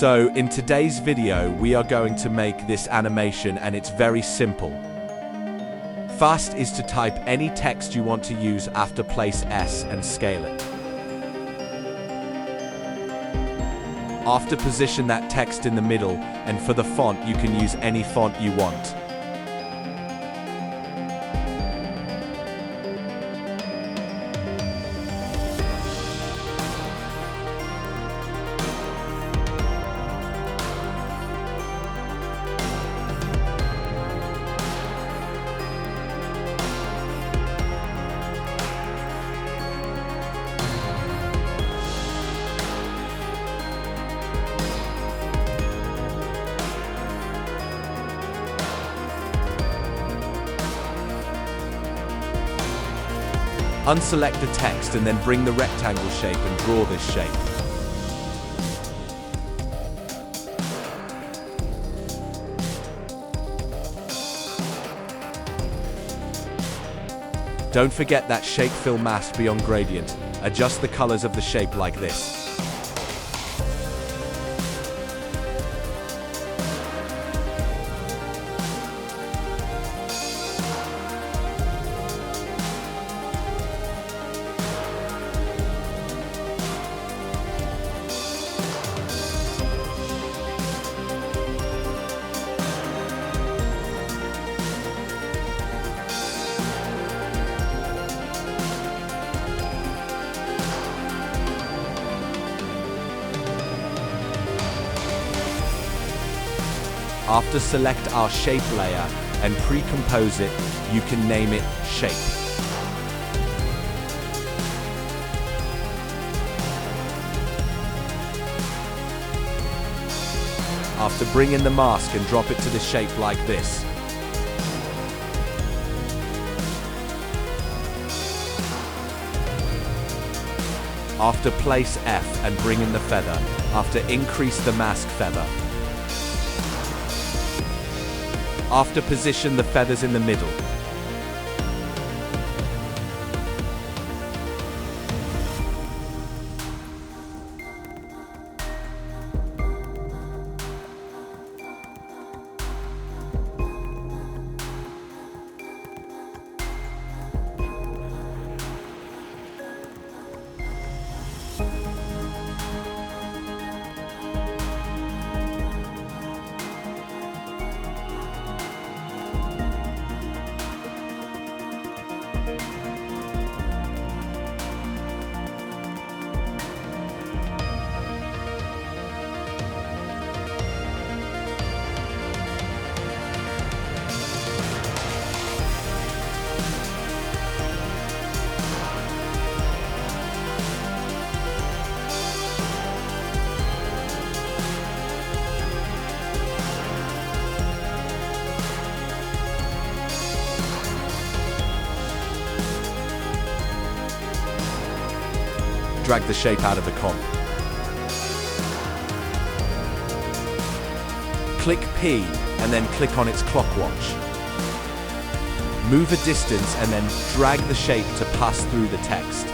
So in today's video, we are going to make this animation, and it's very simple. First is to type any text you want to use after place S and scale it. After, position that text in the middle, and for the font you can use any font you want. Unselect the text and then bring the rectangle shape and draw this shape. Don't forget that shape fill mask beyond gradient. Adjust the colors of the shape like this. After select our shape layer and pre-compose it, you can name it Shape. After, bring in the mask and drop it to the shape like this. After, place F and bring in the feather. After, increase the mask feather. After, position the feathers in the middle. Drag the shape out of the comp. Click P and then click on its clock watch. Move a distance and then drag the shape to pass through the text.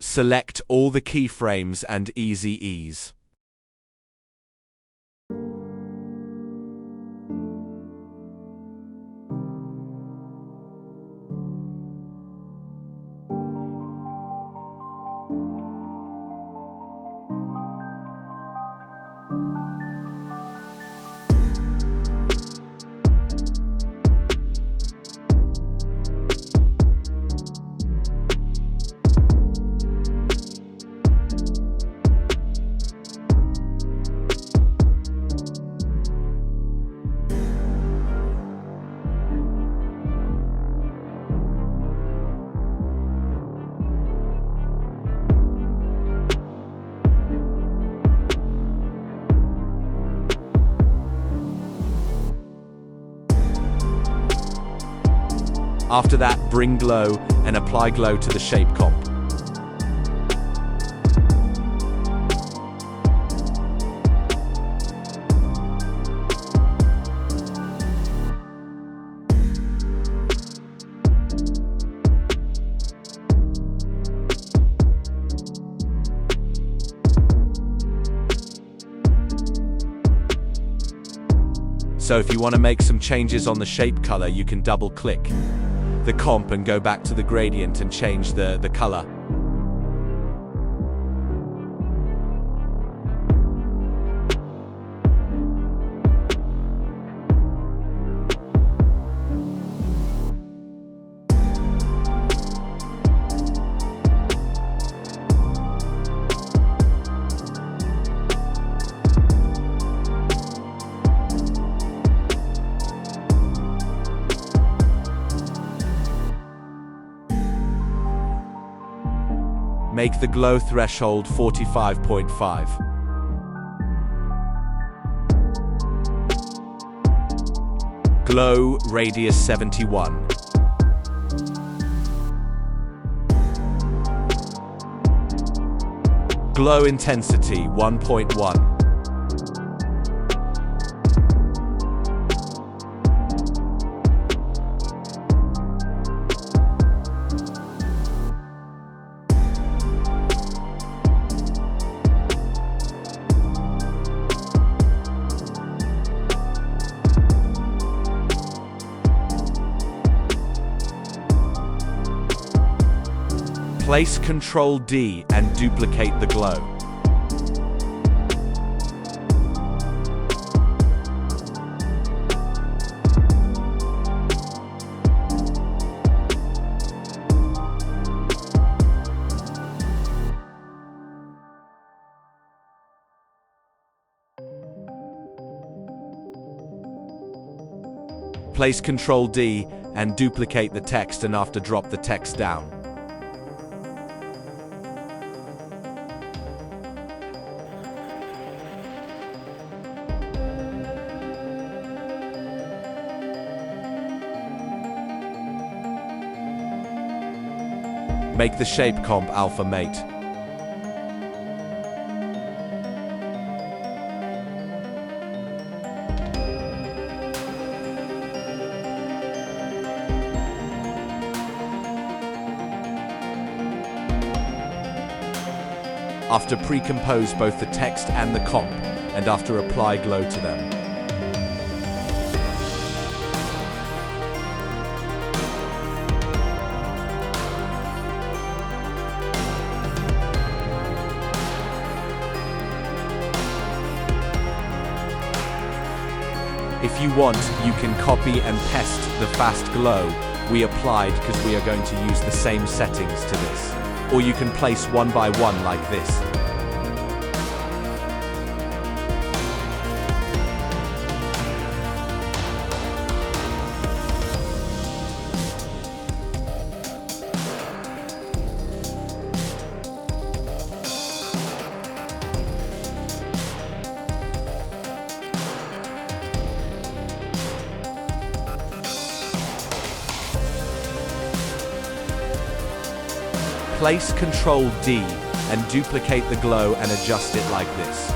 Select all the keyframes and Easy Ease. After that, bring glow and apply glow to the shape comp. So if you want to make some changes on the shape color, you can double click the comp and go back to the gradient and change the color. Make the glow threshold 45.5. Glow radius 71. Glow intensity 1.1. Place Ctrl D and duplicate the glow. Place Ctrl D and duplicate the text, and after drop the text down. Make the shape comp alpha mate. After pre-compose both the text and the comp, and after apply glow to them. If you want, you can copy and paste the fast glow we applied, because we are going to use the same settings to this. Or you can place one by one like this. Place Ctrl D and duplicate the glow and adjust it like this.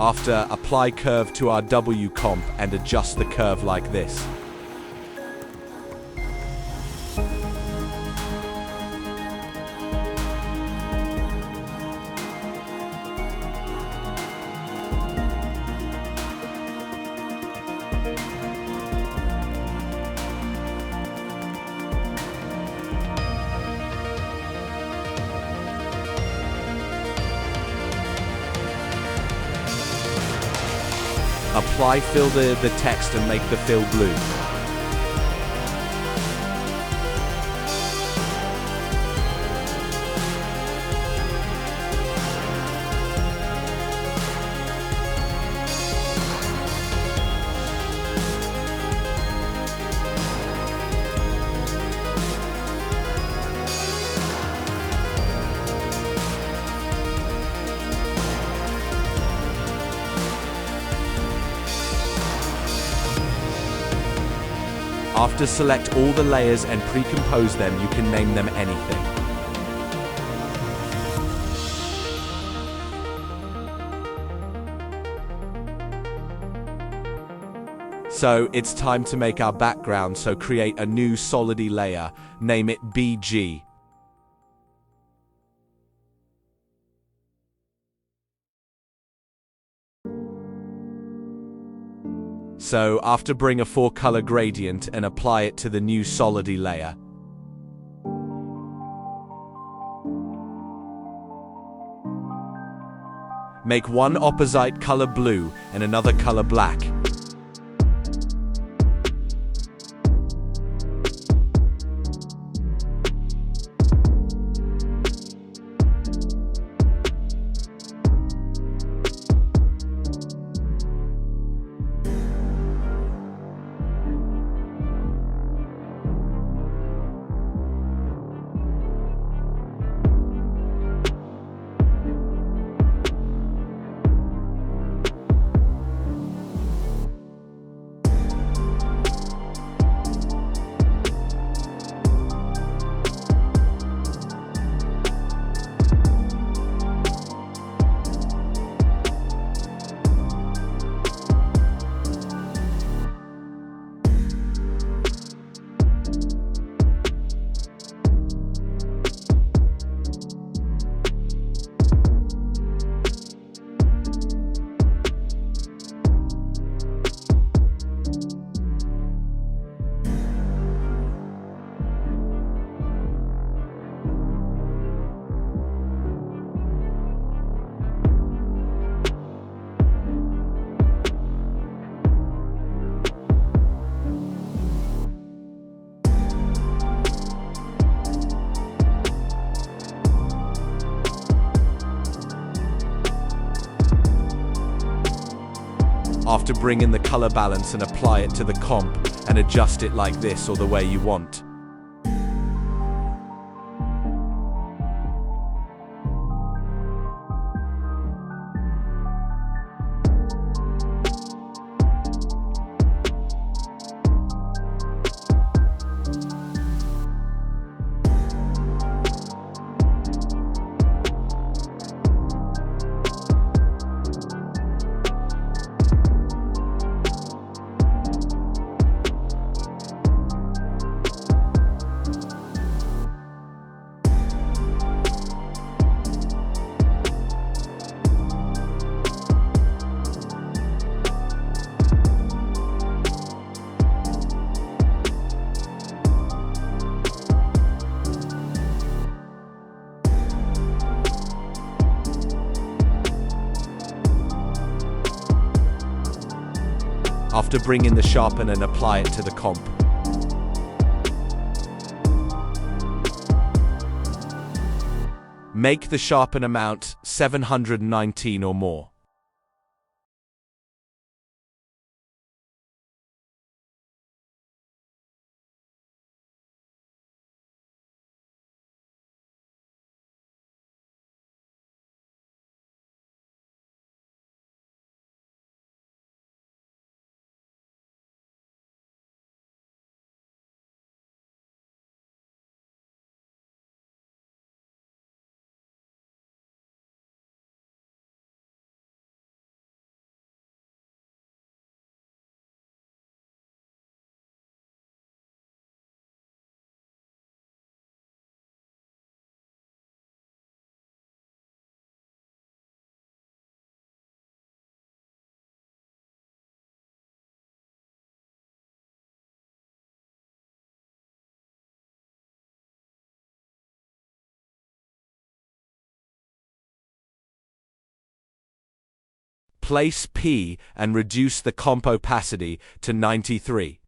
After, apply curve to our W comp and adjust the curve like this. Fill the text and make the fill blue. After select all the layers and pre-compose them, you can name them anything. So it's time to make our background, so create a new solidy layer, name it BG. So after bring a 4-color gradient and apply it to the new solidy layer. Make one opposite color blue and another color black. After bring in the color balance and apply it to the comp and adjust it like this or the way you want. After bring in the sharpen and apply it to the comp. Make the sharpen amount 719 or more. Place P and reduce the comp opacity to 93.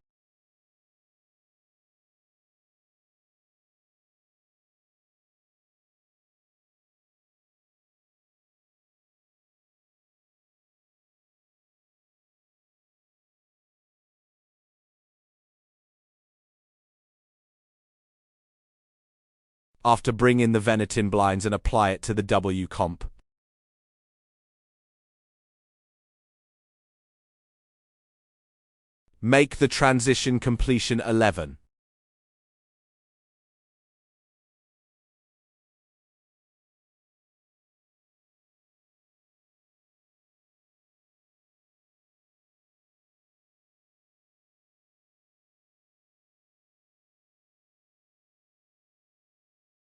After, bring in the Venetin blinds and apply it to the W comp. Make the transition completion 11.